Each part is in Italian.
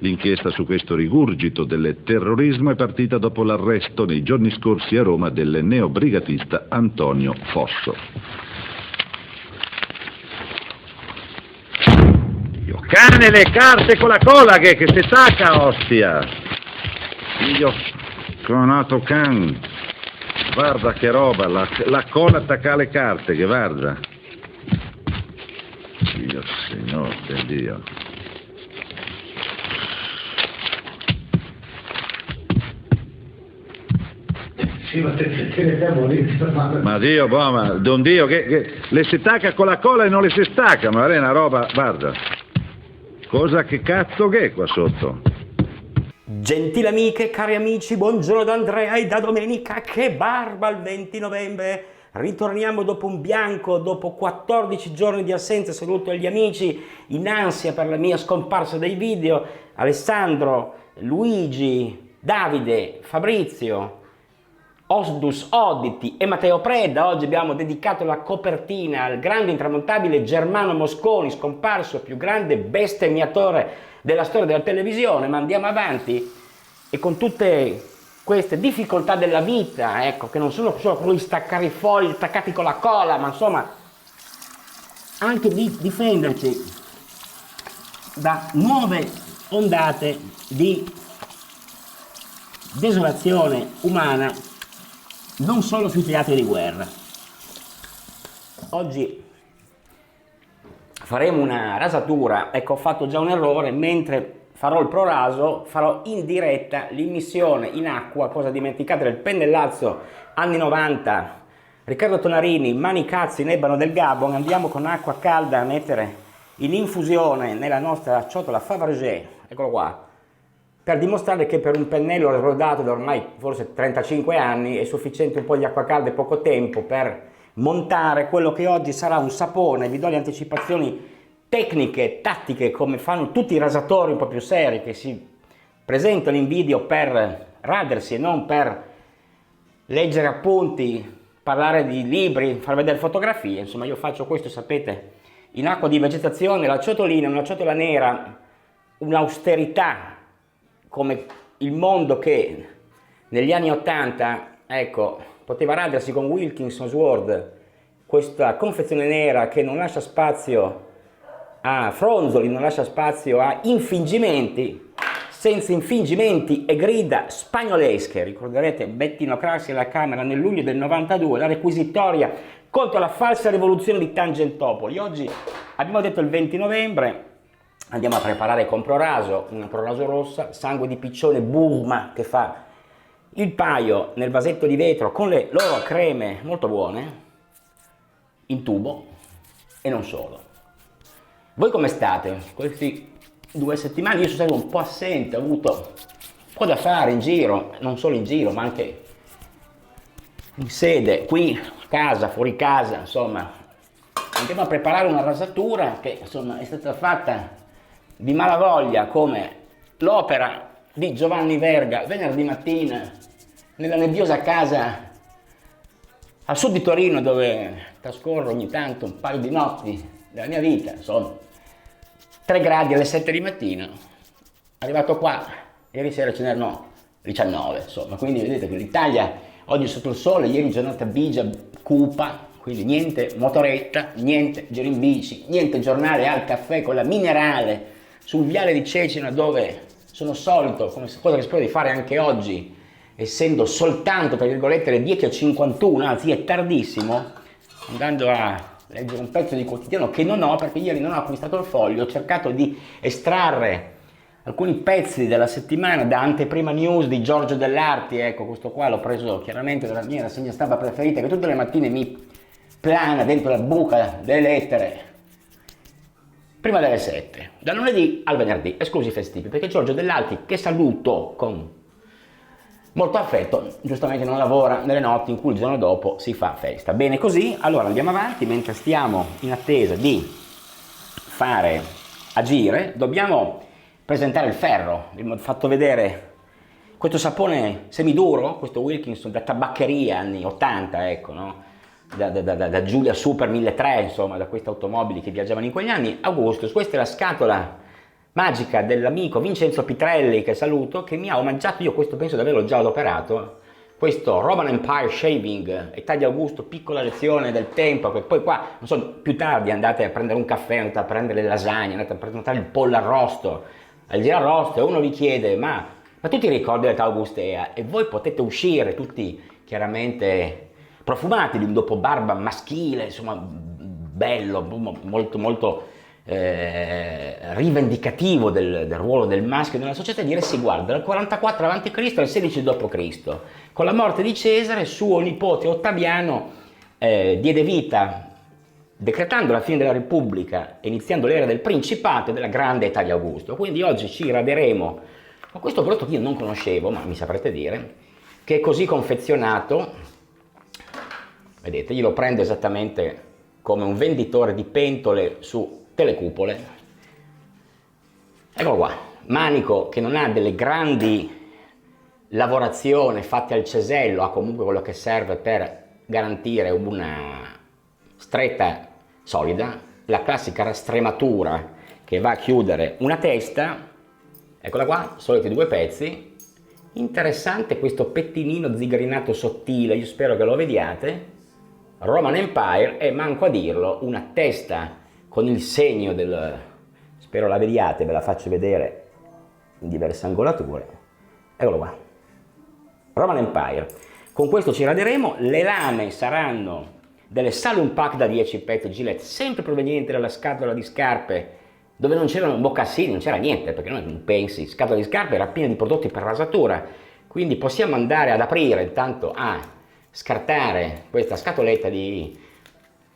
L'inchiesta su questo rigurgito del terrorismo è partita dopo l'arresto nei giorni scorsi a Roma del neobrigatista Antonio Fosso. Dio cane, le carte con la cola che si stacca, ostia! Dio conato can! Guarda che roba, la cola attacca alle carte, che guarda! Dio Signore del Dio! Sì, ma te ma Dio, boh, ma Don Dio, che le si tacca con la cola e non le si stacca, ma è una roba, guarda. Cosa che cazzo che è qua sotto? Gentili amiche, cari amici, buongiorno da Andrea e da Domenica, che barba il 20 novembre. Ritorniamo dopo un bianco, dopo 14 giorni di assenza. Saluto gli amici in ansia per la mia scomparsa dei video. Alessandro, Luigi, Davide, Fabrizio, Osdus Odditi e Matteo Predda. Oggi abbiamo dedicato la copertina al grande intramontabile Germano Mosconi, scomparso, più grande bestemmiatore della storia della televisione. Ma andiamo avanti, e con tutte queste difficoltà della vita, ecco, che non sono solo quelli di staccare i fogli attaccati con la cola, ma insomma anche di difenderci da nuove ondate di desolazione umana, non solo sui teatri di guerra. Oggi faremo una rasatura. Ecco, ho fatto già un errore: mentre farò il proraso farò in diretta l'immissione in acqua, cosa dimenticata, del pennellazzo anni 90, Riccardo Tonarini, Mani Cazzi in Ebano del Gabon. Andiamo con acqua calda a mettere in infusione nella nostra ciotola Fabergé, eccolo qua, per dimostrare che per un pennello rodato da ormai forse 35 anni è sufficiente un po' di acqua calda e poco tempo per montare quello che oggi sarà un sapone. Vi do le anticipazioni tecniche, tattiche, come fanno tutti i rasatori un po' più seri che si presentano in video per radersi e non per leggere appunti, parlare di libri, far vedere fotografie. Insomma, io faccio questo, sapete, in acqua di vegetazione. La ciotolina è una ciotola nera, un'austerità come il mondo che negli anni 80, ecco, poteva radersi con Wilkinson Sword, questa confezione nera che non lascia spazio a fronzoli, non lascia spazio a infingimenti. Senza infingimenti e grida spagnolesche. Ricorderete Bettino Craxi alla Camera nel luglio del 92, la requisitoria contro la falsa rivoluzione di Tangentopoli. Oggi abbiamo detto il 20 novembre, andiamo a preparare con proraso, una proraso rossa, sangue di piccione Burma, che fa il paio nel vasetto di vetro con le loro creme molto buone, in tubo, e non solo. Voi come state? Questi 2 settimane io sono stato un po' assente, ho avuto un po' da fare in giro, non solo in giro, ma anche in sede, qui, a casa, fuori casa, insomma. Andiamo a preparare una rasatura che, insomma, è stata fatta di malavoglia, come l'opera di Giovanni Verga venerdì mattina nella nebbiosa casa al sud di Torino, dove trascorro ogni tanto un paio di notti della mia vita. Insomma, 3 gradi alle 7 di mattina, arrivato qua, ieri sera ce n'erano 19, insomma, quindi vedete che l'Italia oggi è sotto il sole. Ieri giornata bigia, cupa, quindi niente motoretta, niente giro in bici, niente giornale al caffè con la minerale sul viale di Cecina, dove sono solito, come cosa che spero di fare anche oggi, essendo soltanto, tra virgolette, le 10:51, anzi è tardissimo, andando a leggere un pezzo di quotidiano che non ho, perché ieri non ho acquistato il foglio. Ho cercato di estrarre alcuni pezzi della settimana da Anteprima News di Giorgio Dell'Arti. Ecco, questo qua l'ho preso chiaramente dalla mia rassegna stampa preferita, che tutte le mattine mi plana dentro la buca delle lettere prima delle 7, dal lunedì al venerdì, esclusi festivi, perché Giorgio Dell'Arti, che saluto con molto affetto, giustamente non lavora nelle notti in cui il giorno dopo si fa festa. Bene così. Allora andiamo avanti, mentre stiamo in attesa di fare agire, dobbiamo presentare il ferro. Vi ho fatto vedere questo sapone semiduro, questo Wilkinson da tabaccheria anni 80, ecco, no? Da Giulia Super 1300, insomma, da queste automobili che viaggiavano in quegli anni. Augustus, questa è la scatola magica dell'amico Vincenzo Pitrelli, che saluto, che mi ha omaggiato, io questo penso di averlo già adoperato, questo Roman Empire Shaving, Italia Augusto, piccola lezione del tempo, che poi qua, non so, più tardi andate a prendere un caffè, andate a prendere le lasagne, andate a prendere il pollo arrosto, al girarrosto, e uno vi chiede, ma tu ti ricordi dell'età augustea? E voi potete uscire tutti chiaramente profumati di un dopobarba maschile, insomma, bello, molto molto rivendicativo del ruolo del maschio nella società, e dire sì, guarda, dal 44 a.C. al 16 d.C., con la morte di Cesare, suo nipote Ottaviano diede vita, decretando la fine della Repubblica e iniziando l'era del Principato e della grande Italia Augusto. Quindi oggi ci raderemo con questo prodotto che io non conoscevo, ma mi saprete dire, che è così confezionato, vedete, io lo prendo esattamente come un venditore di pentole su telecupole. Eccolo qua, manico che non ha delle grandi lavorazioni fatte al cesello, ha comunque quello che serve per garantire una stretta solida, la classica rastrematura che va a chiudere una testa. Eccola qua, soliti 2 pezzi. Interessante questo pettinino zigrinato sottile, io spero che lo vediate. Roman Empire, e manco a dirlo, una testa con il segno del... spero la vediate, ve la faccio vedere in diverse angolature. Eccolo qua. Roman Empire. Con questo ci raderemo, le lame saranno delle Saloon Pack da 10 pezzi Gillette, sempre provenienti dalla scatola di scarpe, dove non c'erano mocassini, non c'era niente, perché non pensi, scatola di scarpe era piena di prodotti per rasatura, quindi possiamo andare ad aprire intanto a scartare questa scatoletta di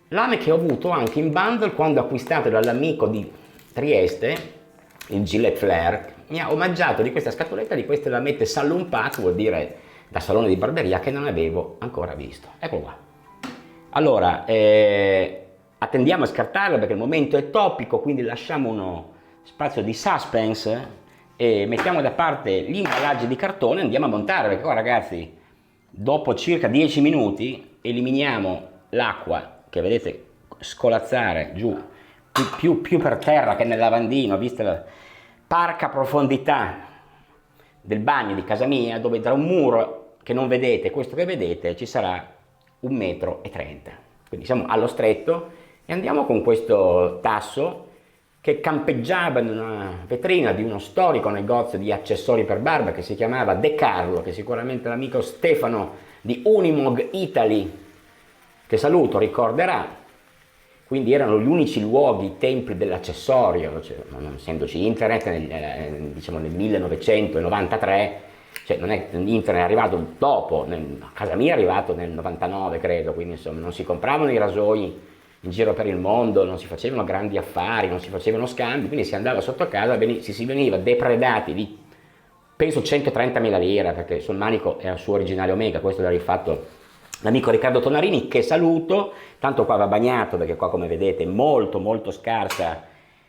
lame che ho avuto anche in bundle quando acquistate dall'amico di Trieste, il Gillette Flair, mi ha omaggiato di questa scatoletta di queste lamette Saloon Pack, vuol dire da salone di barberia, che non avevo ancora visto. Eccolo qua. Allora, attendiamo a scartarla perché il momento è topico, quindi lasciamo uno spazio di suspense e mettiamo da parte gli imballaggi di cartone e andiamo a montare, perché qua ragazzi, dopo circa 10 minuti eliminiamo l'acqua che vedete scolazzare giù più per terra che nel lavandino, vista la parca profondità del bagno di casa mia, dove tra un muro che non vedete e questo che vedete ci sarà 1,30 metri. Quindi siamo allo stretto e andiamo con questo tasso che campeggiava in una vetrina di uno storico negozio di accessori per barba che si chiamava De Carlo, che sicuramente l'amico Stefano di Unimog Italy, che saluto, ricorderà. Quindi erano gli unici luoghi, i templi dell'accessorio, cioè, non essendoci internet diciamo nel 1993, cioè non è, internet è arrivato dopo, a casa mia è arrivato nel 99 credo, quindi insomma non si compravano i rasoi in giro per il mondo, non si facevano grandi affari, non si facevano scambi, quindi si andava sotto casa, si veniva depredati di penso 130.000 lire, perché sul manico era il suo originale Omega, questo l'ha rifatto l'amico Riccardo Tonarini, che saluto, tanto qua va bagnato perché qua come vedete è molto molto scarsa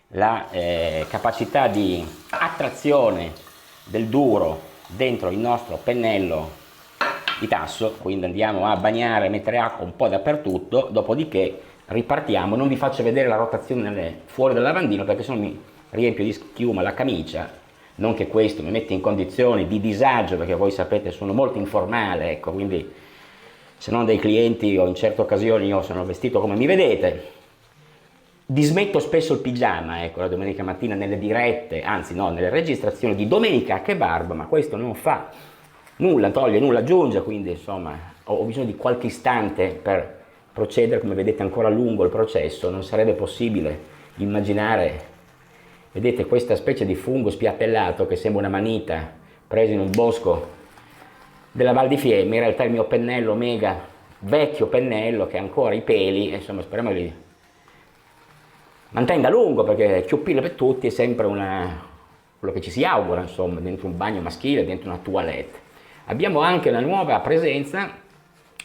la capacità di attrazione del duro dentro il nostro pennello di tasso, quindi andiamo a bagnare, mettere acqua un po' dappertutto, dopodiché ripartiamo. Non vi faccio vedere la rotazione fuori dal lavandino perché sennò mi riempio di schiuma la camicia, non che questo mi mette in condizioni di disagio perché voi sapete sono molto informale, ecco, quindi se non dei clienti o in certe occasioni io sono vestito come mi vedete. Dismetto spesso il pigiama, ecco, la domenica mattina nelle dirette, anzi no, nelle registrazioni di Domenica che barba, ma questo non fa nulla, toglie, nulla aggiunge, quindi insomma ho bisogno di qualche istante per procedere, come vedete ancora lungo il processo, non sarebbe possibile immaginare, vedete questa specie di fungo spiattellato che sembra una manita preso in un bosco della Val di Fiemme, in realtà il mio pennello Omega, vecchio pennello che ha ancora i peli, insomma speriamo li mantenga a lungo perché chiuppile per tutti è sempre quello che ci si augura, insomma, dentro un bagno maschile, dentro una toilette. Abbiamo anche una nuova presenza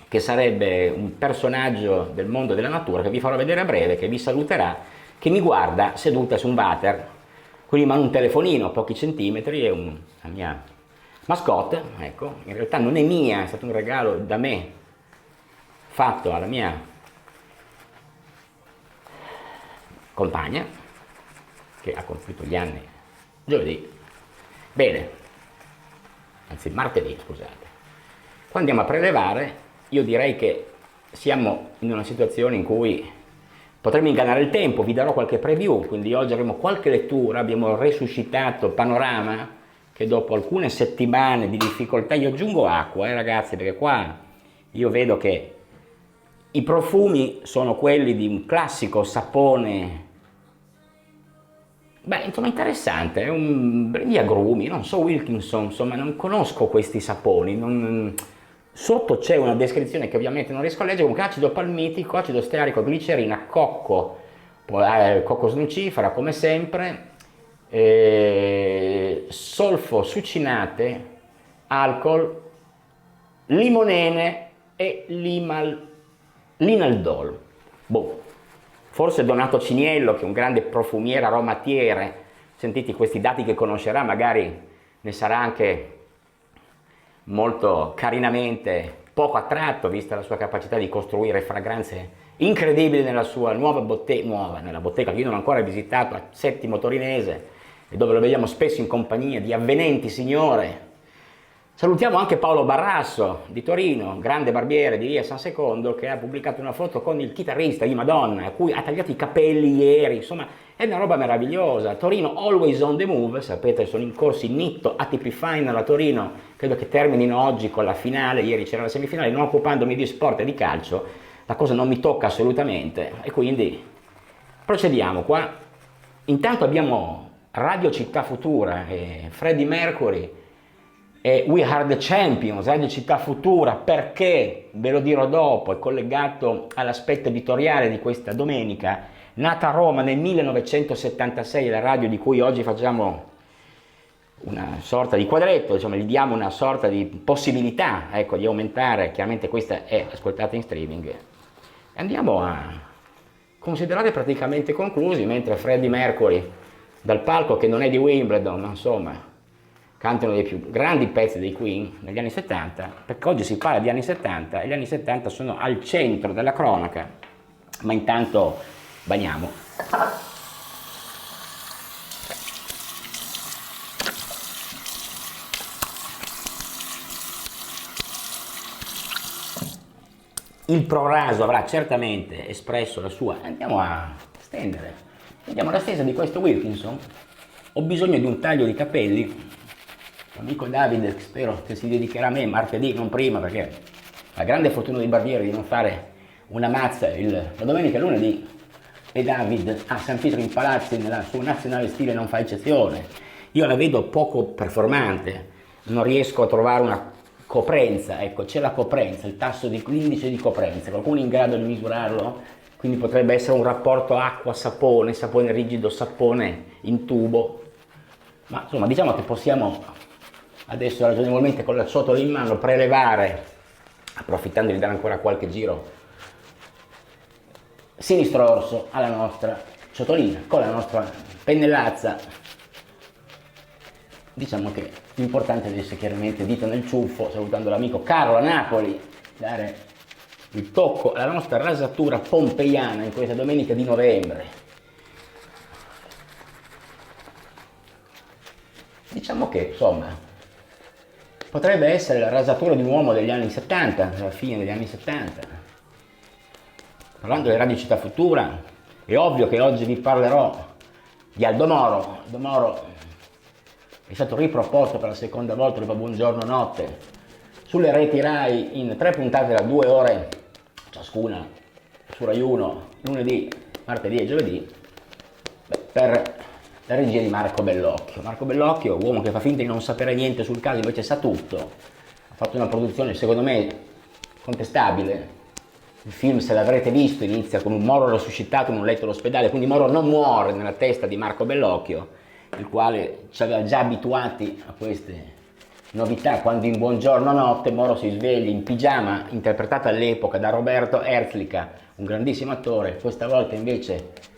che sarebbe un personaggio del mondo della natura che vi farò vedere a breve, che vi saluterà, che mi guarda seduta su un water, quindi mano un telefonino a pochi centimetri, è la mia mascotte, ecco, in realtà non è mia, è stato un regalo da me fatto alla mia compagna che ha compiuto gli anni Giovedì. Bene, anzi martedì, scusate. Qua andiamo a prelevare, io direi che siamo in una situazione in cui potremmo ingannare il tempo, vi darò qualche preview, quindi oggi avremo qualche lettura, abbiamo resuscitato Panorama, che dopo alcune settimane di difficoltà, io aggiungo acqua, ragazzi, perché qua io vedo che i profumi sono quelli di un classico sapone, beh, insomma interessante, è un di agrumi, non so Wilkinson, insomma non conosco questi saponi, sotto c'è una descrizione che ovviamente non riesco a leggere, comunque acido palmitico, acido stearico, glicerina, cocco, cocco snucifera come sempre, solfo succinate, alcol, limonene e linaldol. Boh. Forse Donato Ciniello, che è un grande profumiere aromatiere, sentiti questi dati che conoscerà, magari ne sarà anche molto carinamente poco attratto, vista la sua capacità di costruire fragranze incredibili nella sua nuova bottega, nella bottega che io non ho ancora visitato, a Settimo Torinese, e dove lo vediamo spesso in compagnia di avvenenti signore. Salutiamo anche Paolo Barrasso di Torino, grande barbiere di via San Secondo, che ha pubblicato una foto con il chitarrista di Madonna, a cui ha tagliato i capelli ieri, insomma è una roba meravigliosa. Torino always on the move, sapete sono in corso in Nitto, ATP Final a Torino, credo che terminino oggi con la finale, ieri c'era la semifinale, non occupandomi di sport e di calcio, la cosa non mi tocca assolutamente e quindi procediamo qua. Intanto abbiamo Radio Città Futura e Freddie Mercury, e We Are the Champions, Radio Città Futura, perché, ve lo dirò dopo, è collegato all'aspetto editoriale di questa domenica, nata a Roma nel 1976, la radio di cui oggi facciamo una sorta di quadretto, diciamo, gli diamo una sorta di possibilità, ecco, di aumentare, chiaramente questa è ascoltata in streaming. Andiamo a considerare praticamente conclusi, mentre Freddie Mercury, dal palco che non è di Wimbledon, ma insomma, cantano dei più grandi pezzi dei Queen negli anni 70, perché oggi si parla di anni 70 e gli anni 70 sono al centro della cronaca, ma intanto bagniamo. Il Proraso avrà certamente espresso la sua, andiamo a stendere, vediamo la stesa di questo Wilkinson, ho bisogno di un taglio di capelli. L'amico Davide, spero che si dedicherà a me martedì, non prima, perché la grande fortuna dei barbieri di non fare una mazza la domenica e lunedì, e David a San Pietro in Palazzi nel suo nazionale stile non fa eccezione. Io la vedo poco performante, non riesco a trovare una coprenza, ecco c'è la coprenza, il tasso di l'indice di coprenza, qualcuno è in grado di misurarlo? Quindi potrebbe essere un rapporto acqua-sapone, sapone rigido, sapone in tubo, ma insomma diciamo che possiamo adesso ragionevolmente con la ciotola in mano prelevare, approfittando di dare ancora qualche giro sinistro orso alla nostra ciotolina con la nostra pennellazza. Diciamo che l'importante è essere chiaramente dito nel ciuffo, salutando l'amico Carlo a Napoli, dare il tocco alla nostra rasatura pompeiana in questa domenica di novembre. Diciamo che insomma potrebbe essere la rasatura di un uomo degli anni 70, alla fine degli anni 70. Parlando di Radio Città Futura, è ovvio che oggi vi parlerò di Aldo Moro. Aldo Moro è stato riproposto per la seconda volta dopo Buongiorno Notte sulle reti Rai in 3 puntate da 2 ore ciascuna, su Rai 1, lunedì, martedì e giovedì, per la regia di Marco Bellocchio. Marco Bellocchio, uomo che fa finta di non sapere niente sul caso, invece sa tutto. Ha fatto una produzione, secondo me, contestabile. Il film, se l'avrete visto, inizia con un Moro resuscitato in un letto all'ospedale, quindi Moro non muore nella testa di Marco Bellocchio, il quale ci aveva già abituati a queste novità, quando in Buongiorno Notte Moro si sveglia in pigiama, interpretato all'epoca da Roberto Erzlica, un grandissimo attore, questa volta invece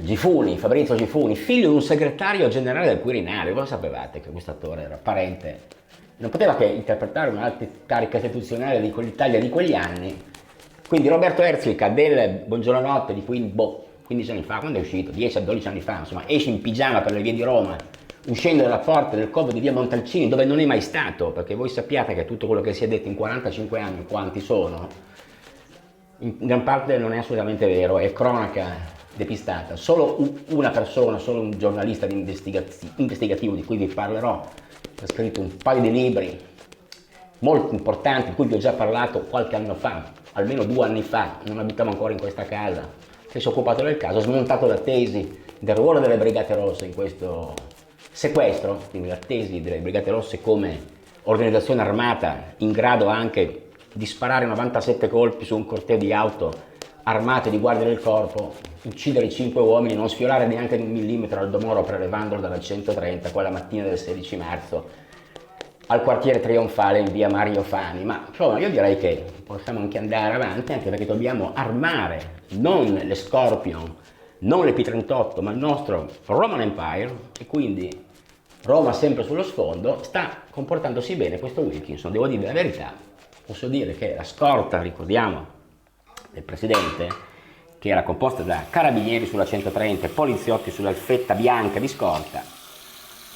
Gifuni, Fabrizio Gifuni, figlio di un segretario generale del Quirinale. Voi sapevate che questo attore era parente, non poteva che interpretare un'alta carica istituzionale di quell'Italia di quegli anni. Quindi Roberto Erzlica del Buongiorno Notte, di cui 15 anni fa, quando è uscito? 10-12 anni fa, insomma, esce in pigiama per le vie di Roma, uscendo dalla porta del covo di via Montalcini, dove non è mai stato, perché voi sappiate che tutto quello che si è detto in 45 anni, quanti sono, in gran parte non è assolutamente vero, è cronaca depistata. Solo una persona, solo un giornalista investigativo di cui vi parlerò, ha scritto un paio di libri molto importanti, di cui vi ho già parlato qualche anno fa, almeno 2 anni fa, non abitavo ancora in questa casa, che si è occupato del caso, ha smontato la tesi del ruolo delle Brigate Rosse in questo sequestro, quindi la tesi delle Brigate Rosse come organizzazione armata in grado anche di sparare 97 colpi su un corteo di auto armate di guardie del corpo, uccidere 5 uomini, non sfiorare neanche di 1 millimetro Aldo Moro prelevandolo dalla 130 quella mattina del 16 marzo al quartiere trionfale in via Mario Fani. Ma insomma, io direi che possiamo anche andare avanti, anche perché dobbiamo armare non le Scorpion, non le P38, ma il nostro Roman Empire, e quindi Roma sempre sullo sfondo. Sta comportandosi bene questo Wilkinson, devo dire la verità. Posso dire che la scorta, ricordiamo, del presidente, che era composta da carabinieri sulla 130 e poliziotti sull'Alfetta bianca di scorta,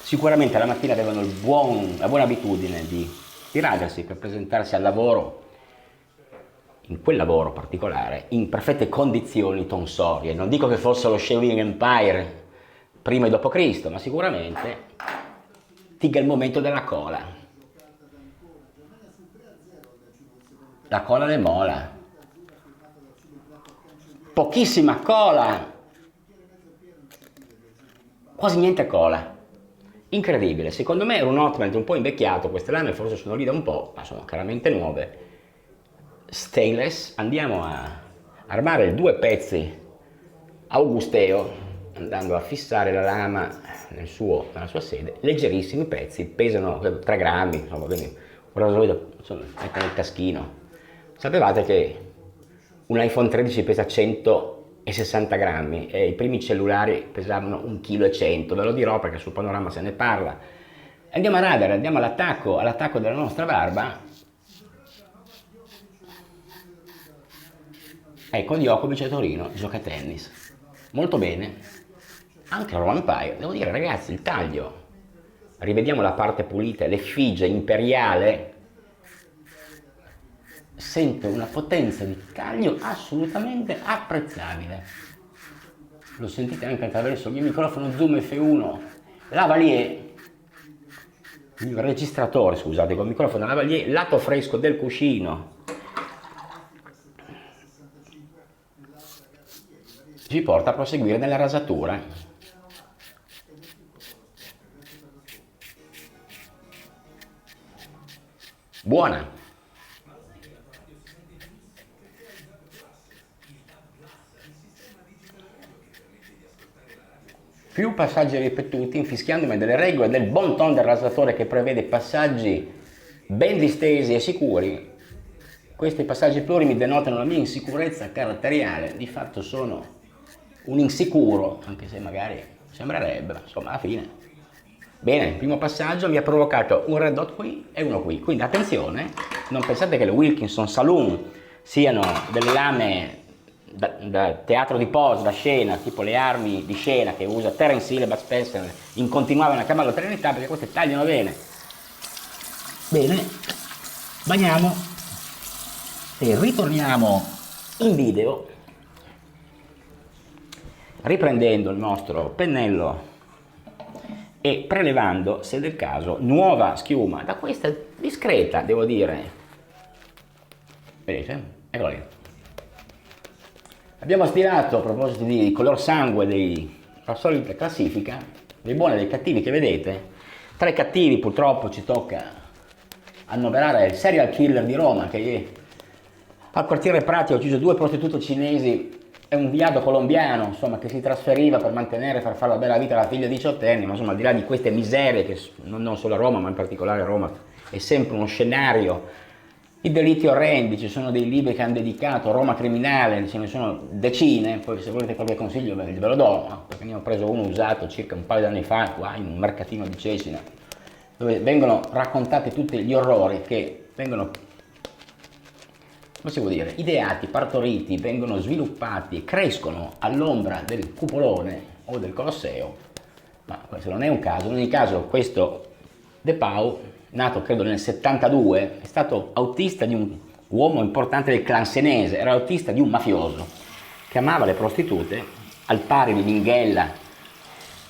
sicuramente la mattina avevano la buona abitudine di tirarsi per presentarsi al lavoro, in quel lavoro particolare, in perfette condizioni tonsorie. Non dico che fosse lo Shaolin Empire prima e dopo Cristo, ma sicuramente tiga il momento della cola. La cola ne mola. Pochissima cola, quasi niente cola. Incredibile, secondo me era un Hotmelt un po' invecchiato, queste lame forse sono lì da un po', ma sono chiaramente nuove. Stainless, andiamo a armare 2 pezzi augusteo, andando a fissare la lama nella sua sede, leggerissimi pezzi, pesano 3 grammi, insomma, quindi un rasoio, insomma, mette nel taschino. Sapevate che un iPhone 13 pesa 160 grammi e i primi cellulari pesavano 1,1 kg, ve lo dirò perché sul Panorama se ne parla. Andiamo a radar, andiamo all'attacco della nostra barba. Ecco, Djokovic a Torino gioca a tennis, molto bene, anche Roman Empire, devo dire ragazzi, il taglio, rivediamo la parte pulita, l'effigie imperiale, sente una potenza di taglio assolutamente apprezzabile. Lo sentite anche attraverso il mio microfono Zoom F1 Lavalier, il registratore, scusate, con il microfono Lavalier, lato fresco del cuscino. Ci porta a proseguire nella rasatura. Buona. Più passaggi ripetuti, infischiandomi delle regole del bon ton del rasatore che prevede passaggi ben distesi e sicuri. Questi passaggi plurimi denotano la mia insicurezza caratteriale, di fatto sono un insicuro, anche se magari sembrerebbe, ma insomma alla fine. Bene, il primo passaggio mi ha provocato un red hot qui e uno qui, quindi attenzione, non pensate che le Wilkinson Saloon siano delle lame da teatro di pose, da scena, tipo le armi di scena che usa Terence Hill e Bud Spencer in Continuava una Cavallo Trinità, perché queste tagliano bene. Bene, bagniamo e ritorniamo in video riprendendo il nostro pennello e prelevando, se del caso, nuova schiuma da questa discreta, devo dire. Vedete? Eccola lì. Abbiamo stilato, a proposito di color sangue della solita classifica, dei buoni e dei cattivi che vedete. Tra i cattivi purtroppo ci tocca annoverare il serial killer di Roma che al quartiere Prati ha ucciso 2 prostitute cinesi e un viado colombiano, insomma, che si trasferiva per mantenere e far fare la bella vita alla figlia 18enne, ma insomma al di là di queste miserie che non solo a Roma, ma in particolare a Roma è sempre uno scenario. I delitti orrendi, ci sono dei libri che hanno dedicato Roma criminale, ce ne sono decine, poi se volete qualche consiglio ve lo do, perché ne ho preso uno usato circa un paio di anni fa qua in un mercatino di Cecina, dove vengono raccontati tutti gli orrori che vengono come si può dire, ideati, partoriti, vengono sviluppati e crescono all'ombra del cupolone o del Colosseo, ma questo non è un caso. In ogni caso questo De Pau, nato credo nel 72, è stato autista di un uomo importante del clan senese, era autista di un mafioso che amava le prostitute, al pari di Minghella,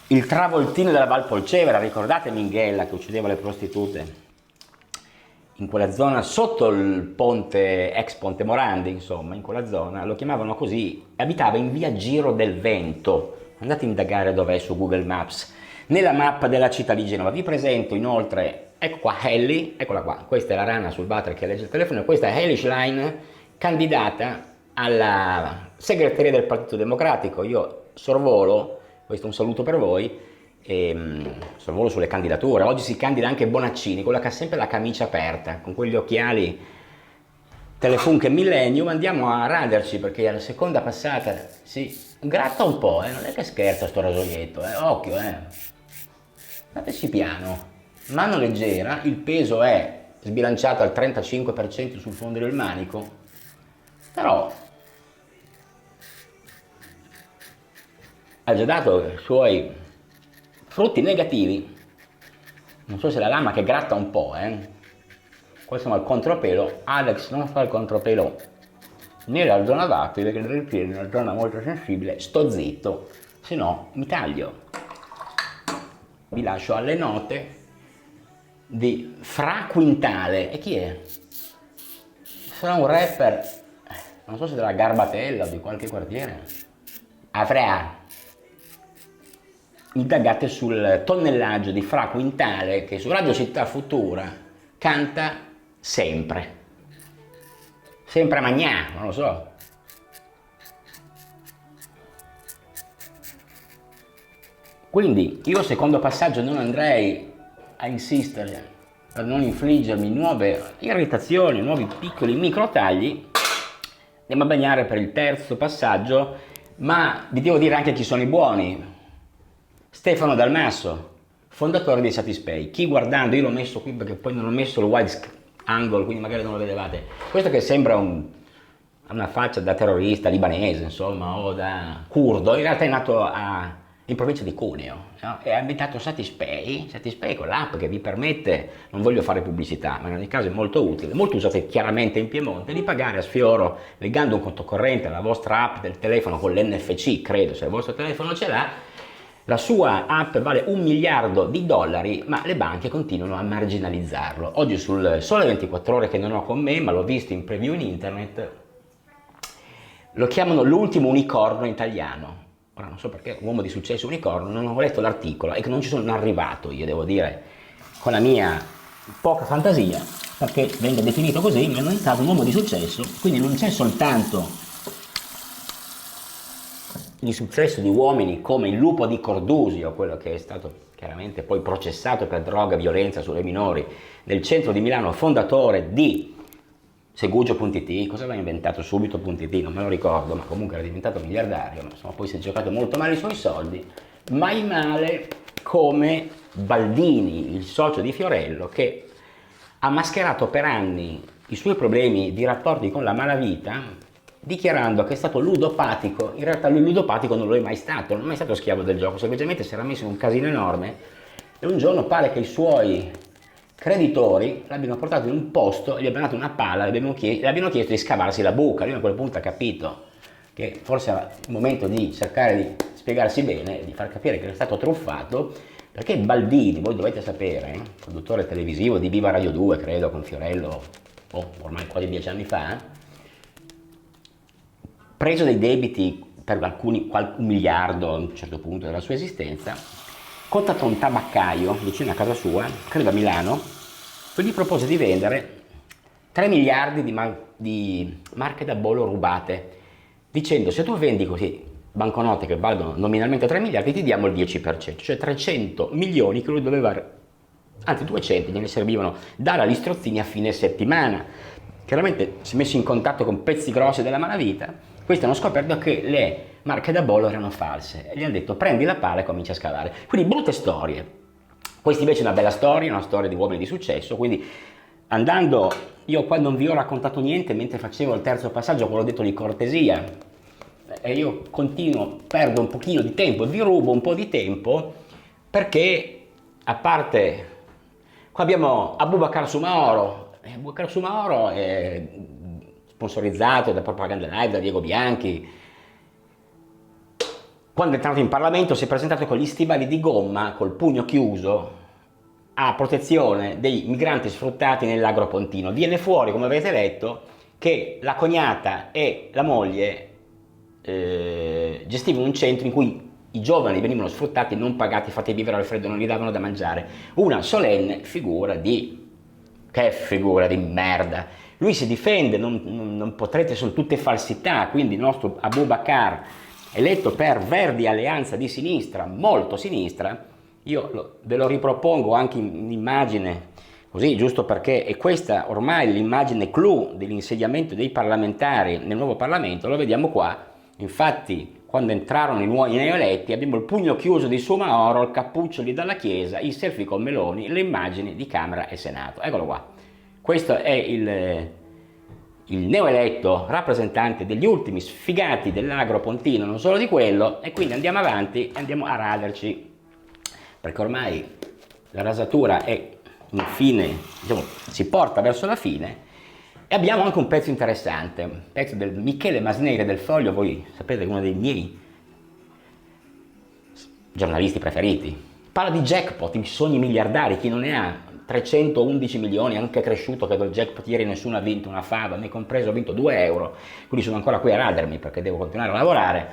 il travoltino della Valpolcevera. Ricordate Minghella che uccideva le prostitute in quella zona sotto il ponte, ex Ponte Morandi, insomma, in quella zona, lo chiamavano così, abitava in via Giro del Vento. Andate a indagare dov'è su Google Maps. Nella mappa della città di Genova vi presento inoltre, ecco qua Ellie, eccola qua, questa è la rana sul water che legge il telefono, e questa è Ellie Schlein, candidata alla segreteria del Partito Democratico. Io sorvolo, questo è un saluto per voi, sorvolo sulle candidature. Oggi si candida anche Bonaccini, quella che ha sempre la camicia aperta, con quegli occhiali Telefunken Millennium. Andiamo a raderci perché alla seconda passata si gratta un po', non è che scherza sto rasoietto, occhio, andateci piano, mano leggera, il peso è sbilanciato al 35% sul fondo del manico, però ha già dato i suoi frutti negativi. Non so se la lama che gratta un po', questo è il contropelo. Alex non fa il contropelo nella zona dattile, che richiede una zona molto sensibile. Sto zitto, se no mi taglio. Vi lascio alle note di Fra Quintale. E chi è? Sarà un rapper, non so se della Garbatella o di qualche quartiere. Avrà. Indagate sul tonnellaggio di Fra Quintale, che su Radio Città Futura canta sempre magnà, non lo so. Quindi io al secondo passaggio non andrei a insistere per non infliggermi nuove irritazioni, nuovi piccoli micro tagli. Andiamo a bagnare per il terzo passaggio, ma vi devo dire anche chi sono i buoni. Stefano Dalmasso, fondatore di Satispay. Chi guardando, io l'ho messo qui perché poi non ho messo il wide angle, quindi magari non lo vedevate. Questo che sembra una faccia da terrorista libanese, insomma, o da curdo, in realtà è nato in provincia di Cuneo, no? E ha inventato Satispay con l'app che vi permette, non voglio fare pubblicità, ma in ogni caso è molto utile, molto usato chiaramente in Piemonte, di pagare a sfioro legando un conto corrente alla vostra app del telefono con l'NFC, credo, se il vostro telefono ce l'ha. La sua app vale $1 miliardo, ma le banche continuano a marginalizzarlo. Oggi sul Sole 24 Ore, che non ho con me, ma l'ho visto in preview in internet, lo chiamano l'ultimo unicorno italiano. Ora non so perché, uomo di successo unicorno, non ho letto l'articolo e che non ci sono arrivato, io devo dire, con la mia poca fantasia, perché venga definito così, mi hanno diventato un uomo di successo, quindi non c'è soltanto il successo di uomini come il lupo di Cordusio, quello che è stato chiaramente poi processato per droga e violenza sulle minori, nel centro di Milano, fondatore di Segugio.it, cosa aveva inventato subito.it, non me lo ricordo, ma comunque era diventato miliardario, ma insomma poi si è giocato molto male i suoi soldi, mai male come Baldini, il socio di Fiorello, che ha mascherato per anni i suoi problemi di rapporti con la malavita, dichiarando che è stato ludopatico. In realtà lui ludopatico non lo è mai stato, non è mai stato schiavo del gioco, semplicemente si era messo in un casino enorme e un giorno pare che i suoi creditori l'abbiano portato in un posto, gli abbiano dato una pala, le abbiano chiesto di scavarsi la buca. Lui a quel punto ha capito che forse era il momento di cercare di spiegarsi bene, di far capire che era stato truffato, perché Baldini, voi dovete sapere, conduttore televisivo di Viva Radio 2, credo, con Fiorello, ormai quasi 10 anni fa, preso dei debiti per $1 miliardo a un certo punto della sua esistenza, contattò un tabaccaio vicino a casa sua, credo a Milano, e gli propose di vendere 3 miliardi di marche da bollo rubate, dicendo: se tu vendi così banconote che valgono nominalmente 3 miliardi ti diamo il 10%, cioè 300 milioni che lui doveva, anzi 200 gliene servivano, dare agli strozzini a fine settimana. Chiaramente si è messo in contatto con pezzi grossi della malavita. Questi hanno scoperto che le marche da bollo erano false e gli hanno detto: prendi la pala e comincia a scavare. Quindi brutte storie. Questa invece è una bella storia, una storia di uomini di successo, quindi andando, io qua non vi ho raccontato niente mentre facevo il terzo passaggio, quello detto di cortesia, e io continuo, perdo un pochino di tempo, vi rubo un po' di tempo, perché a parte, qua abbiamo Abubakar Soumahoro, Abubakar Soumahoro è sponsorizzato da Propaganda Live, da Diego Bianchi. Quando è entrato in Parlamento si è presentato con gli stivali di gomma, col pugno chiuso, a protezione dei migranti sfruttati nell'Agropontino. Viene fuori, come avete letto, che la cognata e la moglie gestivano un centro in cui i giovani venivano sfruttati, non pagati, fatti vivere al freddo, non gli davano da mangiare. Una solenne figura di... che figura di merda. Lui si difende, non potrete, sono tutte falsità, quindi il nostro Abubakar, eletto per Verdi Alleanza di Sinistra, molto sinistra, ve lo ripropongo anche in immagine, così, giusto perché è questa ormai l'immagine clou dell'insediamento dei parlamentari nel nuovo Parlamento, lo vediamo qua. Infatti, quando entrarono i nuovi neoeletti, abbiamo il pugno chiuso di Soumahoro, il cappuccio lì dalla Chiesa, i selfie con Meloni, le immagini di Camera e Senato. Eccolo qua. Questo è il neoeletto rappresentante degli ultimi sfigati dell'Agropontino, non solo di quello, e quindi andiamo avanti e andiamo a raderci, perché ormai la rasatura è infine, diciamo, si porta verso la fine. E abbiamo anche un pezzo interessante, un pezzo del Michele Masneri del Foglio, voi sapete, uno dei miei giornalisti preferiti. Parla di jackpot, di sogni miliardari, chi non ne ha 311 milioni, anche cresciuto, credo il jackpot ieri nessuno ha vinto una fava, me compreso, ho vinto 2 euro, quindi sono ancora qui a radermi perché devo continuare a lavorare,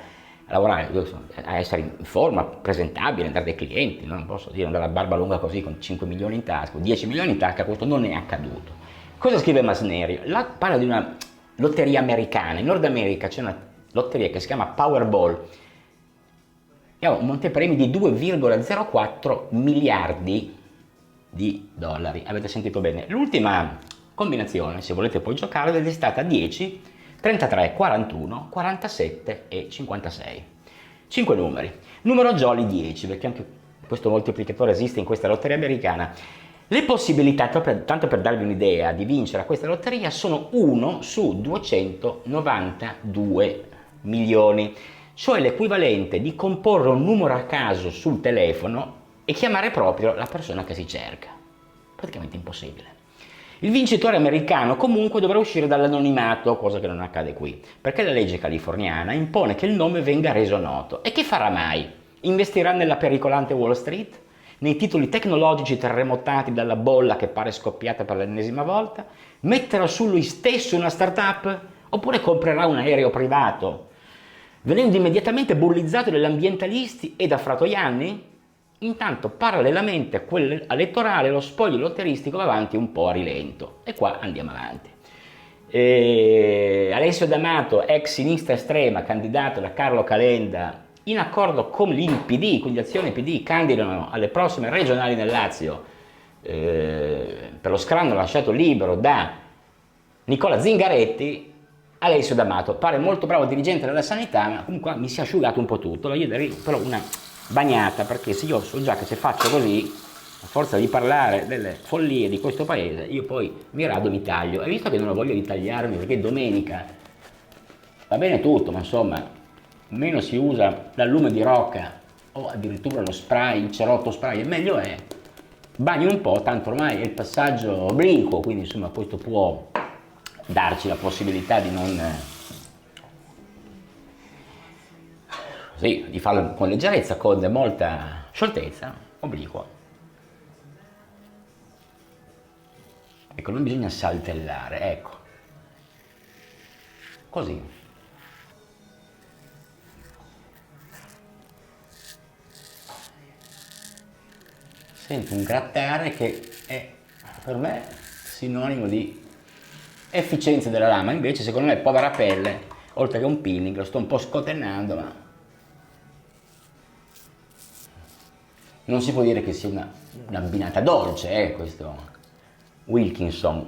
a essere in forma, presentabile, andare dai clienti, non posso dire andare a barba lunga così con 5 milioni in tasca, 10 milioni in tasca, questo non è accaduto. Cosa scrive Masneri? Parla di una lotteria americana. In Nord America c'è una lotteria che si chiama Powerball e ha un montepremi di 2,04 miliardi di dollari. Avete sentito bene? L'ultima combinazione, se volete poi giocare, è stata 10, 33, 41, 47 e 56. 5 numeri. Numero jolly 10, perché anche questo moltiplicatore esiste in questa lotteria americana. Le possibilità, tanto per darvi un'idea, di vincere a questa lotteria sono 1 su 292 milioni, cioè l'equivalente di comporre un numero a caso sul telefono e chiamare proprio la persona che si cerca. Praticamente impossibile. Il vincitore americano comunque dovrà uscire dall'anonimato, cosa che non accade qui, perché la legge californiana impone che il nome venga reso noto. E che farà mai? Investirà nella pericolante Wall Street? Nei titoli tecnologici terremotati dalla bolla che pare scoppiata per l'ennesima volta? Metterà su lui stesso una startup? Oppure comprerà un aereo privato? Venendo immediatamente bullizzato dagli ambientalisti e da Fratoianni? Intanto, parallelamente a quello elettorale, lo spoglio lotteristico va avanti un po' a rilento. E qua andiamo avanti. Alessio D'Amato, ex sinistra estrema, candidato da Carlo Calenda, in accordo con l'IPD, quindi Azione PD, candidano alle prossime regionali nel Lazio per lo scranno lasciato libero da Nicola Zingaretti. Alessio D'Amato pare molto bravo dirigente della sanità, ma comunque mi si è asciugato un po' tutto, io darei però una bagnata, perché se io so già che se faccio così, a forza di parlare delle follie di questo paese, io poi mi rado e mi taglio, e visto che non ho voglia di tagliarmi perché domenica va bene tutto, ma insomma meno si usa dal lume di rocca o addirittura lo spray, il cerotto spray, e meglio è. Bagni un po', tanto ormai è il passaggio obliquo, quindi insomma questo può darci la possibilità di non di farlo con leggerezza, con molta scioltezza, obliquo. Ecco, non bisogna saltellare, ecco, così. Sento un grattare che è per me sinonimo di efficienza della lama, invece secondo me povera pelle, oltre che un peeling, lo sto un po' scotennando, ma non si può dire che sia una binata dolce, questo Wilkinson.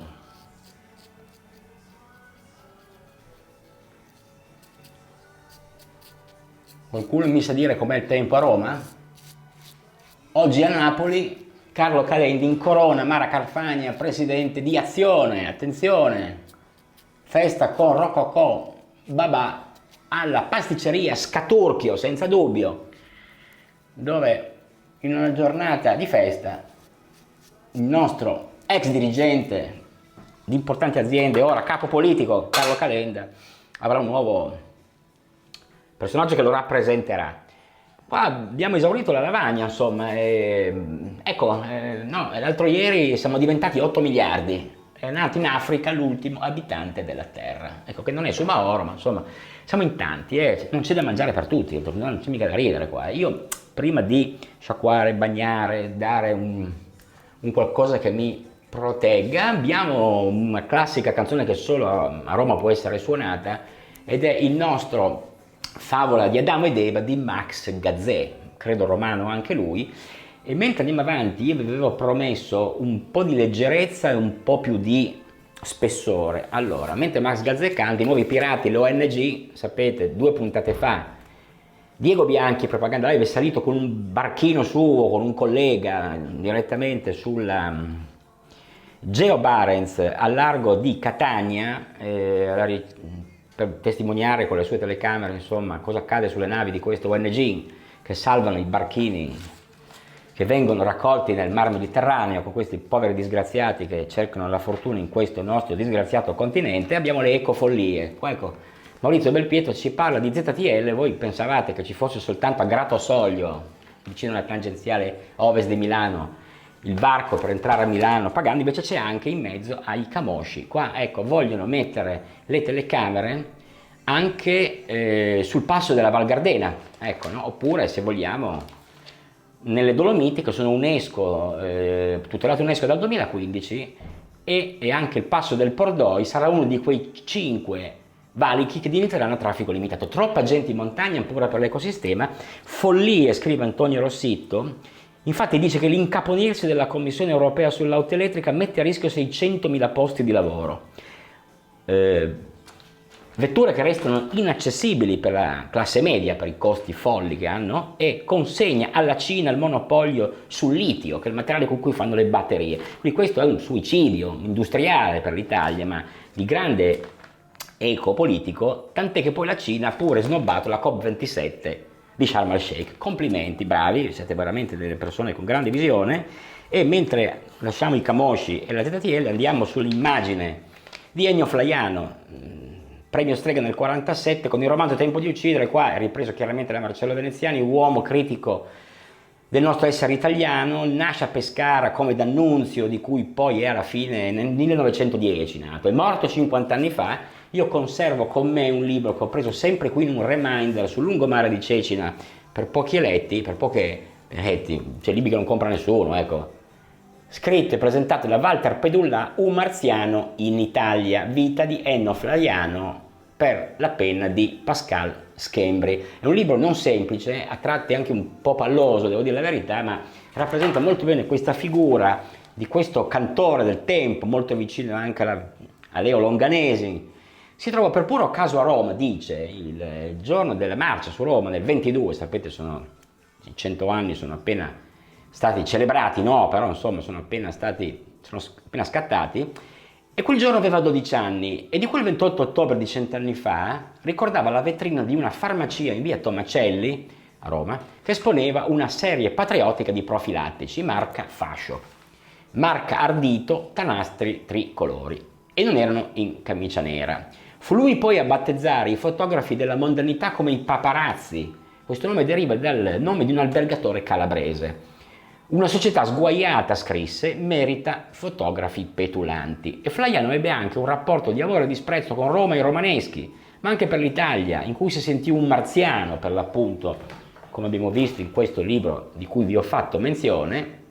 Qualcuno mi sa dire com'è il tempo a Roma? Oggi a Napoli Carlo Calenda incorona Mara Carfagna presidente di Azione, attenzione, festa con Rococò, babà, alla pasticceria Scaturchio, senza dubbio, dove in una giornata di festa il nostro ex dirigente di importanti aziende, ora capo politico, Carlo Calenda, avrà un nuovo personaggio che lo rappresenterà. Qua abbiamo esaurito la lavagna, insomma, no, l'altro ieri siamo diventati 8 miliardi, è nato in Africa l'ultimo abitante della Terra, ecco che non è Sumaoro, ma insomma siamo in tanti, non c'è da mangiare per tutti, non c'è mica da ridere qua. Io prima di sciacquare, bagnare, dare un qualcosa che mi protegga, abbiamo una classica canzone che solo a Roma può essere suonata ed è il nostro Favola di Adamo ed Eva di Max Gazzè, credo romano anche lui. E mentre andiamo avanti io vi avevo promesso un po' di leggerezza e un po' più di spessore. Allora, mentre Max Gazzè canta I Nuovi Pirati, l'ONG, sapete, 2 puntate fa Diego Bianchi, Propaganda Live, è salito con un barchino suo, con un collega, direttamente sulla Geo Barents al largo di Catania, per testimoniare con le sue telecamere, insomma, cosa accade sulle navi di queste ONG che salvano i barchini che vengono raccolti nel Mar Mediterraneo con questi poveri disgraziati che cercano la fortuna in questo nostro disgraziato continente. Abbiamo le ecofollie. Qua, ecco, Maurizio Belpietro ci parla di ZTL, voi pensavate che ci fosse soltanto a Gratosoglio, vicino alla tangenziale ovest di Milano, il varco per entrare a Milano pagando, invece c'è anche in mezzo ai Camosci. Qua, ecco, vogliono mettere le telecamere anche sul passo della Val Gardena, ecco, no? Oppure, se vogliamo, nelle Dolomiti, che sono UNESCO, tutelate UNESCO dal 2015, e anche il passo del Pordoi sarà uno di quei 5 valichi che diventeranno a traffico limitato. Troppa gente in montagna, pure per l'ecosistema. Follie, scrive Antonio Rossitto. Infatti dice che l'incaponirsi della Commissione europea sull'auto elettrica mette a rischio 600.000 posti di lavoro. Vetture che restano inaccessibili per la classe media per i costi folli che hanno, e consegna alla Cina il monopolio sul litio, che è il materiale con cui fanno le batterie. Quindi questo è un suicidio industriale per l'Italia, ma di grande ecopolitico, tant'è che poi la Cina ha pure snobbato la COP27 di Sharm el-Sheikh. Complimenti, bravi, siete veramente delle persone con grande visione. E mentre lasciamo i Camosci e la ZTL andiamo sull'immagine di Ennio Flaiano, premio Strega nel 47 con il romanzo Tempo di uccidere. Qua è ripreso chiaramente da Marcello Veneziani, uomo critico del nostro essere italiano, nasce a Pescara come D'Annunzio, di cui poi è alla fine nel 1910 nato, è morto 50 anni fa. Io conservo con me un libro che ho preso sempre qui in un reminder sul lungomare di Cecina per pochi eletti, cioè libri che non compra nessuno, ecco. Scritto e presentato da Walter Pedulla, Un marziano in Italia, vita di Ennio Flaiano per la penna di Pascal Schembri. È un libro non semplice, a tratti anche un po' palloso, devo dire la verità, ma rappresenta molto bene questa figura di questo cantore del tempo, molto vicino anche a Leo Longanesi. Si trova per puro caso a Roma, dice, il giorno della marcia su Roma, nel 22, sapete, i 100 anni sono appena stati celebrati, no, però insomma sono appena scattati, e quel giorno aveva 12 anni, e di quel 28 ottobre di 100 anni fa ricordava la vetrina di una farmacia in via Tomacelli, a Roma, che esponeva una serie patriottica di profilattici, marca Fascio, marca Ardito, canastri tricolori, e non erano in camicia nera. Fu lui poi a battezzare i fotografi della mondanità come i paparazzi. Questo nome deriva dal nome di un albergatore calabrese. Una società sguaiata, scrisse, merita fotografi petulanti. E Flaiano ebbe anche un rapporto di amore e disprezzo con Roma e i romaneschi, ma anche per l'Italia, in cui si sentì un marziano, per l'appunto, come abbiamo visto in questo libro di cui vi ho fatto menzione,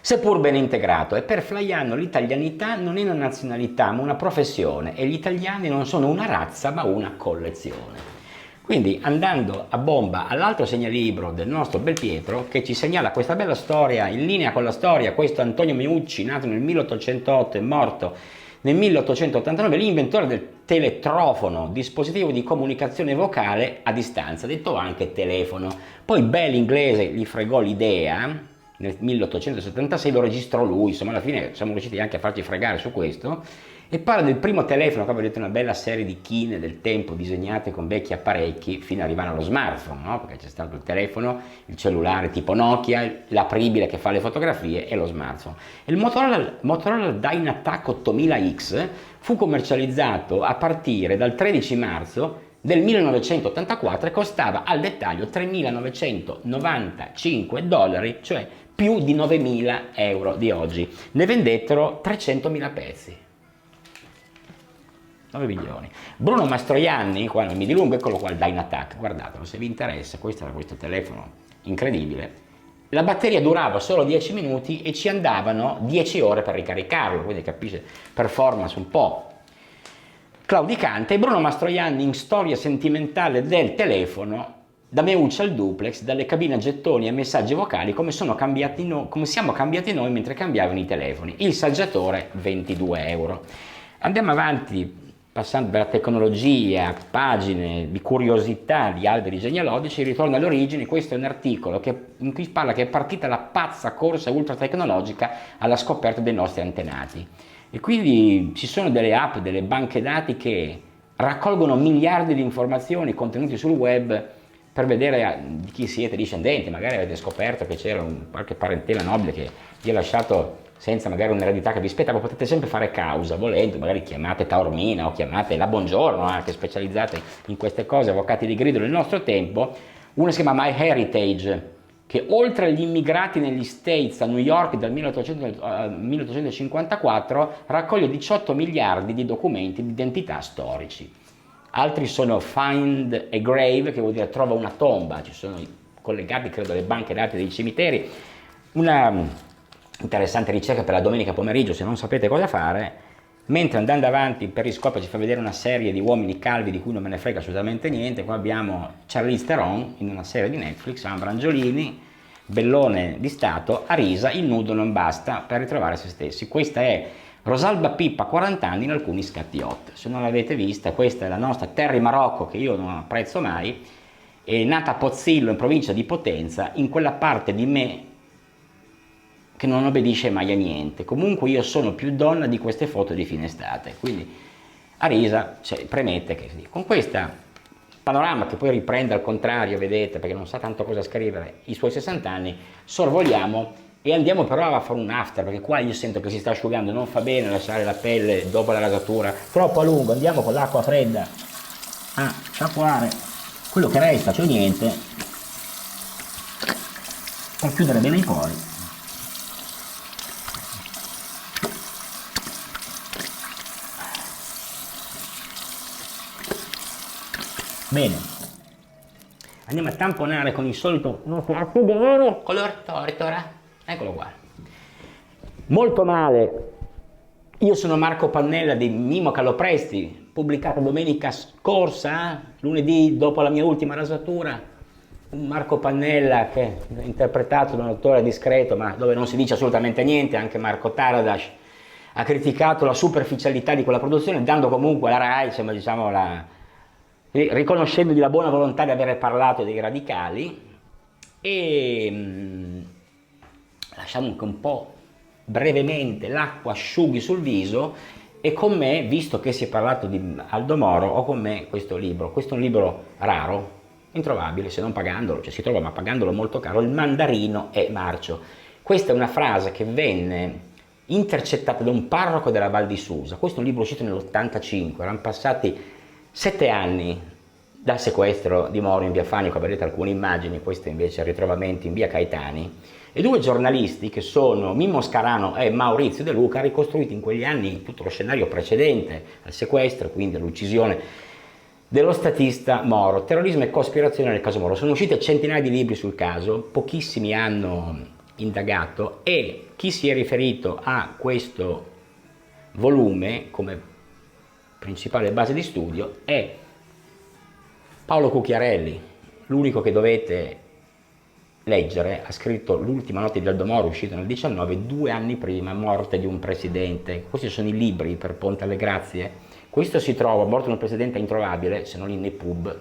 seppur ben integrato. E per Flaiano l'italianità non è una nazionalità, ma una professione, e gli italiani non sono una razza, ma una collezione. Quindi, andando a bomba all'altro segnalibro del nostro Belpietro, che ci segnala questa bella storia, in linea con la storia, questo Antonio Meucci, nato nel 1808 e morto nel 1889, l'inventore del teletrofono, dispositivo di comunicazione vocale a distanza, detto anche telefono. Poi Bell inglese gli fregò l'idea, nel 1876, lo registrò lui, insomma alla fine siamo riusciti anche a farci fregare su questo, e parla del primo telefono, come vedete una bella serie di chine del tempo disegnate con vecchi apparecchi fino ad arrivare allo smartphone, no? Perché c'è stato il telefono, il cellulare tipo Nokia, l'apribile che fa le fotografie e lo smartphone. E il Motorola Dynatac 8000X fu commercializzato a partire dal 13 marzo del 1984 e costava al dettaglio $3.995, cioè più di 9.000 euro di oggi. Ne vendettero 300.000 pezzi. 9 milioni. Bruno Mastroianni, qua non mi dilungo, eccolo qua il Dynatac, guardatelo se vi interessa, questo era questo telefono incredibile. La batteria durava solo 10 minuti e ci andavano 10 ore per ricaricarlo, quindi capisce, performance un po' claudicante. E Bruno Mastroianni in storia sentimentale del telefono, da Meucci al duplex, dalle cabine a gettoni e messaggi vocali, come siamo cambiati noi mentre cambiavano i telefoni. Il saggiatore 22 euro. Andiamo avanti, passando per la tecnologia, pagine di curiosità di alberi genealogici, ritorno alle origini. Questo è un articolo in cui parla che è partita la pazza corsa ultra tecnologica alla scoperta dei nostri antenati. E quindi ci sono delle app, delle banche dati che raccolgono miliardi di informazioni contenute sul web per vedere di chi siete discendenti. Magari avete scoperto che c'era qualche parentela nobile che vi ha lasciato senza magari un'eredità che vi spettava, potete sempre fare causa, volendo, magari chiamate Taormina o chiamate la Buongiorno, anche specializzate in queste cose, avvocati di grido del nostro tempo. Una si chiama MyHeritage, che oltre agli immigrati negli States a New York dal 1854 raccoglie 18 miliardi di documenti di identità storici. Altri sono Find a Grave, che vuol dire trova una tomba, ci sono collegati credo alle banche dati dei cimiteri. Una interessante ricerca per la domenica pomeriggio se non sapete cosa fare, mentre andando avanti Periscope ci fa vedere una serie di uomini calvi di cui non me ne frega assolutamente niente. Qua abbiamo Charlize Theron in una serie di Netflix, Ambra Angiolini, bellone di Stato, Arisa, il nudo non basta per ritrovare se stessi. Questa è Rosalba Pippa, 40 anni in alcuni scatti hot. Se non l'avete vista, questa è la nostra Terry Marocco, che io non apprezzo mai, è nata a Pozzillo in provincia di Potenza, in quella parte di me che non obbedisce mai a niente. Comunque io sono più donna di queste foto di fine estate, quindi Arisa premette che con questa panorama che poi riprende al contrario, vedete, perché non sa tanto cosa scrivere, i suoi 60 anni, sorvoliamo e andiamo però a fare un after, perché qua io sento che si sta asciugando, non fa bene lasciare la pelle dopo la rasatura troppo a lungo. Andiamo con l'acqua fredda a sciacquare quello che resta, cioè niente, per chiudere bene i pori. Bene, andiamo a tamponare con il solito color tortora, eccolo qua. Molto male. Io sono Marco Pannella di Mimo Calopresti, pubblicato domenica scorsa, lunedì dopo la mia ultima rasatura. Un Marco Pannella che è interpretato da un attore discreto, ma dove non si dice assolutamente niente. Anche Marco Taradas ha criticato la superficialità di quella produzione, dando comunque alla Rai, insomma, diciamo, riconoscendogli la buona volontà di aver parlato dei radicali. E lasciamo che un po' brevemente l'acqua asciughi sul viso, e con me, visto che si è parlato di Aldo Moro, ho con me questo libro. Questo è un libro raro, introvabile, se non pagandolo, cioè si trova ma pagandolo molto caro, Il mandarino è marcio. Questa è una frase che venne intercettata da un parroco della Val di Susa. Questo è un libro uscito nell'85, erano passati 7 anni dal sequestro di Moro in via Fani. Qua vedete alcune immagini, queste invece ritrovamenti in via Caetani, e due giornalisti che sono Mimmo Scarano e Maurizio De Luca, ricostruiti in quegli anni tutto lo scenario precedente al sequestro, quindi all'uccisione dello statista Moro, terrorismo e cospirazione nel caso Moro. Sono uscite centinaia di libri sul caso, pochissimi hanno indagato, e chi si è riferito a questo volume come principale base di studio è Paolo Cucchiarelli, l'unico che dovete leggere. Ha scritto L'ultima notte di Aldo Moro, uscito nel 19, 2 anni prima, Morte di un presidente. Questi sono i libri per Ponte alle Grazie. Questo si trova, Morte di un presidente, è introvabile, se non in EPUB,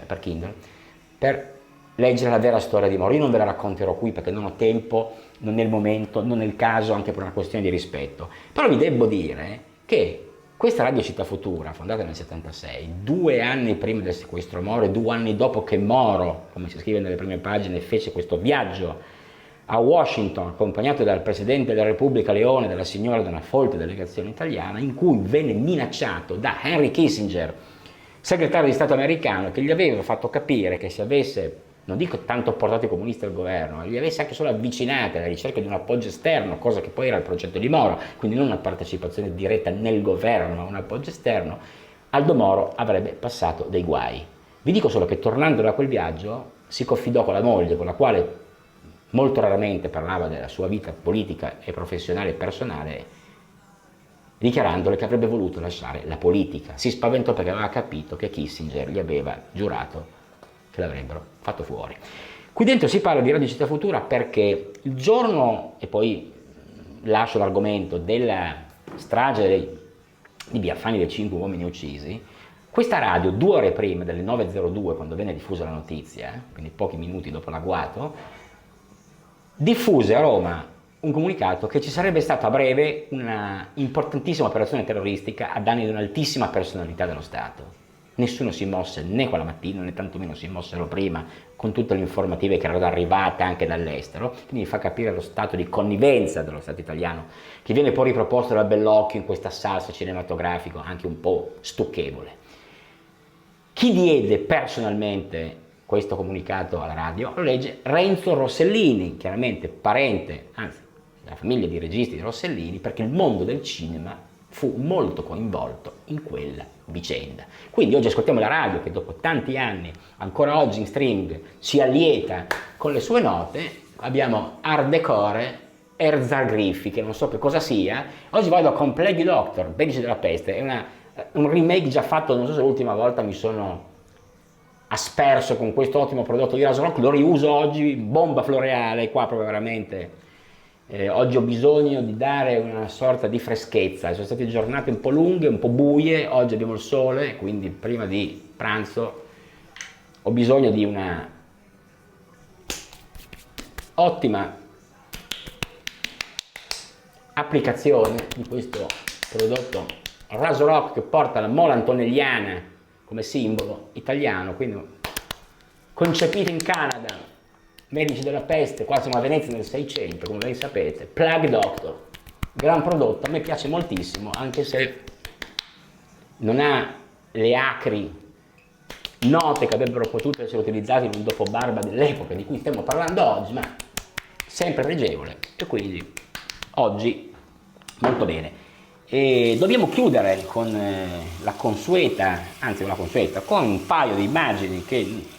per Kindle, per leggere la vera storia di Moro. Io non ve la racconterò qui perché non ho tempo, non è il momento, non è il caso, anche per una questione di rispetto. Però vi devo dire che questa Radio Città Futura, fondata nel 76, 2 anni prima del sequestro Moro e 2 anni dopo che Moro, come si scrive nelle prime pagine, fece questo viaggio a Washington, accompagnato dal Presidente della Repubblica Leone e dalla signora da una folte delegazione italiana, in cui venne minacciato da Henry Kissinger, segretario di Stato americano, che gli aveva fatto capire che se avesse, non dico tanto portato i comunisti al governo, ma li avesse anche solo avvicinati alla ricerca di un appoggio esterno, cosa che poi era il progetto di Moro, quindi non una partecipazione diretta nel governo, ma un appoggio esterno, Aldo Moro avrebbe passato dei guai. Vi dico solo che tornando da quel viaggio si confidò con la moglie, con la quale molto raramente parlava della sua vita politica e professionale e personale, dichiarandole che avrebbe voluto lasciare la politica. Si spaventò perché aveva capito che Kissinger gli aveva giurato che l'avrebbero fatto fuori. Qui dentro si parla di Radio Città Futura perché il giorno, e poi lascio l'argomento, della strage di Biafani dei 5 uomini uccisi, questa radio 2 ore prima, delle 9.02, quando venne diffusa la notizia, quindi pochi minuti dopo l'agguato, diffuse a Roma un comunicato che ci sarebbe stata a breve una importantissima operazione terroristica a danni di un'altissima personalità dello Stato. Nessuno si mosse né quella mattina né tantomeno si mossero prima con tutte le informative che erano arrivate anche dall'estero, quindi fa capire lo stato di connivenza dello Stato italiano, che viene poi riproposto da Bellocchio in questa salsa cinematografico anche un po' stucchevole. Chi diede personalmente questo comunicato alla radio lo legge Renzo Rossellini, chiaramente parente, anzi della famiglia di registi di Rossellini, perché il mondo del cinema fu molto coinvolto in quella vicenda. Quindi oggi ascoltiamo la radio che dopo tanti anni, ancora oggi in streaming, si allieta con le sue note. Abbiamo Ardecore, Erzar Griffi, che non so che cosa sia. Oggi vado con Plague Doctor, Medici della Peste, è un remake già fatto, non so se l'ultima volta mi sono asperso con questo ottimo prodotto di Rasonoc, lo riuso oggi, bomba floreale, qua proprio veramente. Oggi ho bisogno di dare una sorta di freschezza, sono state giornate un po' lunghe, un po' buie, oggi abbiamo il sole, quindi prima di pranzo ho bisogno di una ottima applicazione di questo prodotto Rasonoc che porta la mola antonelliana come simbolo italiano, quindi concepito in Canada, Medici della Peste, qua siamo a Venezia nel 600, come ben sapete, Plague Doctor, gran prodotto, a me piace moltissimo, anche se non ha le acri note che avrebbero potuto essere utilizzate in un dopobarba dell'epoca di cui stiamo parlando oggi, ma sempre pregevole, e quindi oggi molto bene. E dobbiamo chiudere con la consueta, anzi una consueta, con un paio di immagini che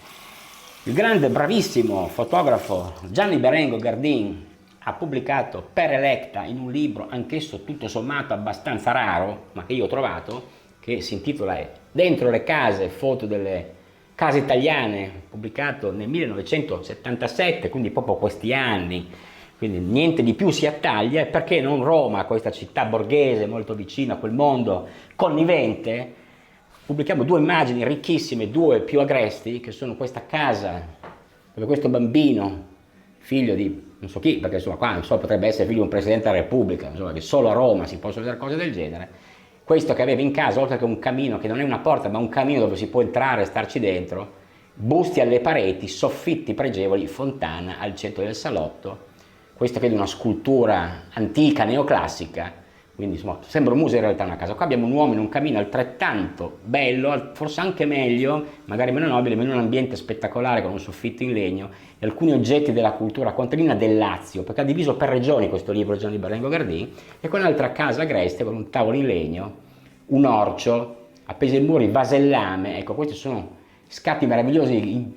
il grande, bravissimo fotografo Gianni Berengo Gardin ha pubblicato per Electa in un libro, anch'esso tutto sommato abbastanza raro, ma che io ho trovato, che si intitola Dentro le case, foto delle case italiane, pubblicato nel 1977, quindi proprio questi anni, quindi niente di più si attaglia. E perché non Roma, questa città borghese molto vicina a quel mondo connivente? Pubblichiamo 2 immagini ricchissime, 2 più agresti, che sono questa casa dove questo bambino, figlio di non so chi, perché insomma qua non so, potrebbe essere figlio di un Presidente della Repubblica, insomma, che solo a Roma si possono vedere cose del genere, questo che aveva in casa, oltre che un camino, che non è una porta, ma un camino dove si può entrare e starci dentro, busti alle pareti, soffitti pregevoli, fontana al centro del salotto, questo che è di una scultura antica, neoclassica, quindi insomma, sembra un museo in realtà una casa. Qua abbiamo un uomo in un camino altrettanto bello, forse anche meglio, magari meno nobile, ma in un ambiente spettacolare con un soffitto in legno e alcuni oggetti della cultura contadina del Lazio, perché ha diviso per regioni questo libro Gianni Berengo Gardin, e con un'altra casa agreste con un tavolo in legno, un orcio, appesi ai muri, vasellame. Ecco, questi sono scatti meravigliosi,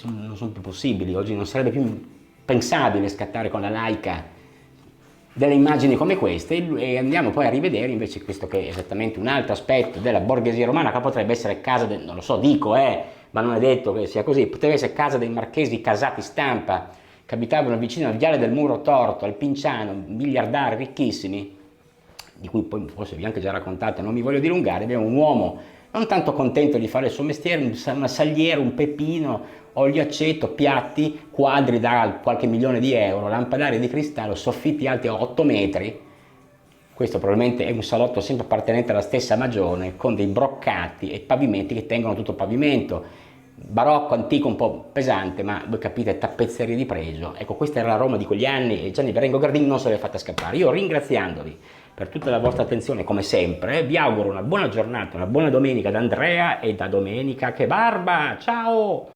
non sono più possibili, oggi non sarebbe più pensabile scattare con la Leica delle immagini come queste, e andiamo poi a rivedere invece questo che è esattamente un altro aspetto della borghesia romana, che potrebbe essere casa non lo so, dico, ma non è detto che sia così, potrebbe essere casa dei marchesi Casati Stampa, che abitavano vicino al viale del Muro Torto, al Pinciano, miliardari ricchissimi, di cui poi forse vi ho anche già raccontato, non mi voglio dilungare. Abbiamo un uomo non tanto contento di fare il suo mestiere, una saliera, un pepino, olio aceto, piatti, quadri da qualche milione di euro, lampadari di cristallo, soffitti alti a 8 metri. Questo probabilmente è un salotto sempre appartenente alla stessa Magione, con dei broccati e pavimenti che tengono tutto il pavimento. Barocco, antico, un po' pesante, ma voi capite, tappezzerie di pregio. Ecco, questa era la Roma di quegli anni e Gianni Berengo Gardini non se l'è fatta scappare. Io, ringraziandovi per tutta la vostra attenzione, come sempre, vi auguro una buona giornata, una buona domenica da Andrea e da Domenica Che Barba. Ciao!